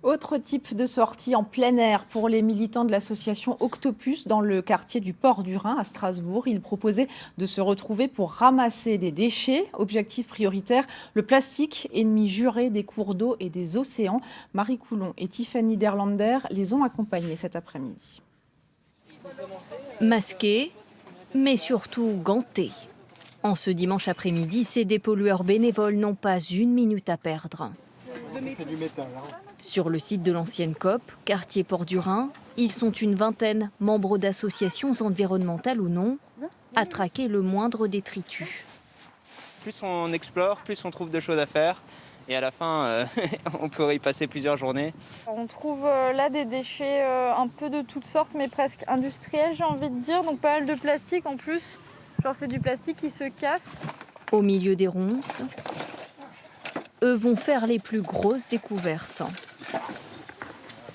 Autre type de sortie en plein air pour les militants de l'association Octopus dans le quartier du Port du Rhin à Strasbourg. Ils proposaient de se retrouver pour ramasser des déchets. Objectif prioritaire, le plastique, ennemi juré des cours d'eau et des océans. Marie Coulon et Tiffany Derlander les ont accompagnés cet après-midi. Masqués, mais surtout gantés. En ce dimanche après-midi, ces dépollueurs bénévoles n'ont pas une minute à perdre. C'est du métal, hein. Sur le site de l'ancienne COP, quartier Port du Rhin, ils sont une vingtaine, membres d'associations environnementales ou non, à traquer le moindre détritus. Plus on explore, plus on trouve de choses à faire. Et à la fin, on pourrait y passer plusieurs journées. On trouve là des déchets un peu de toutes sortes, mais presque industriels, j'ai envie de dire. Donc pas mal de plastique en plus. Genre c'est du plastique qui se casse. Au milieu des ronces, eux vont faire les plus grosses découvertes.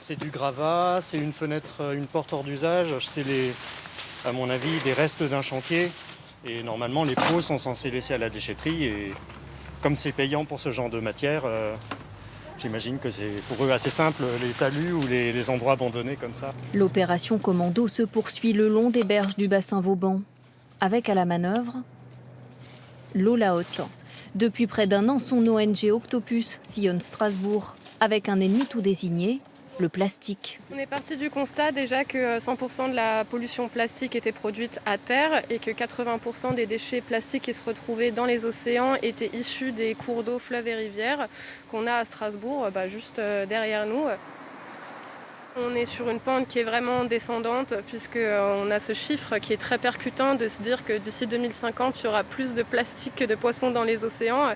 C'est du gravat, c'est une fenêtre, une porte hors d'usage. C'est, à mon avis, des restes d'un chantier. Et normalement, les pots sont censés laisser à la déchetterie. Et comme c'est payant pour ce genre de matière, j'imagine que c'est pour eux assez simple, les talus ou les endroits abandonnés comme ça. L'opération Commando se poursuit le long des berges du bassin Vauban, avec à la manœuvre l'eau la haute. Depuis près d'un an, son ONG Octopus sillonne Strasbourg avec un ennemi tout désigné, le plastique. On est parti du constat déjà que 100% de la pollution plastique était produite à terre et que 80% des déchets plastiques qui se retrouvaient dans les océans étaient issus des cours d'eau, fleuves et rivières qu'on a à Strasbourg, juste derrière nous. On est sur une pente qui est vraiment descendante puisqu'on a ce chiffre qui est très percutant de se dire que d'ici 2050, il y aura plus de plastique que de poissons dans les océans.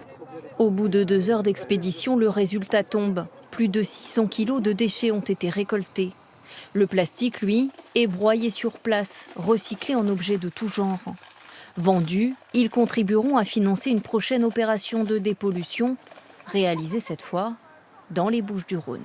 Au bout de 2 heures d'expédition, le résultat tombe. Plus de 600 kilos de déchets ont été récoltés. Le plastique, lui, est broyé sur place, recyclé en objets de tout genre. Vendus, ils contribueront à financer une prochaine opération de dépollution, réalisée cette fois dans les Bouches-du-Rhône.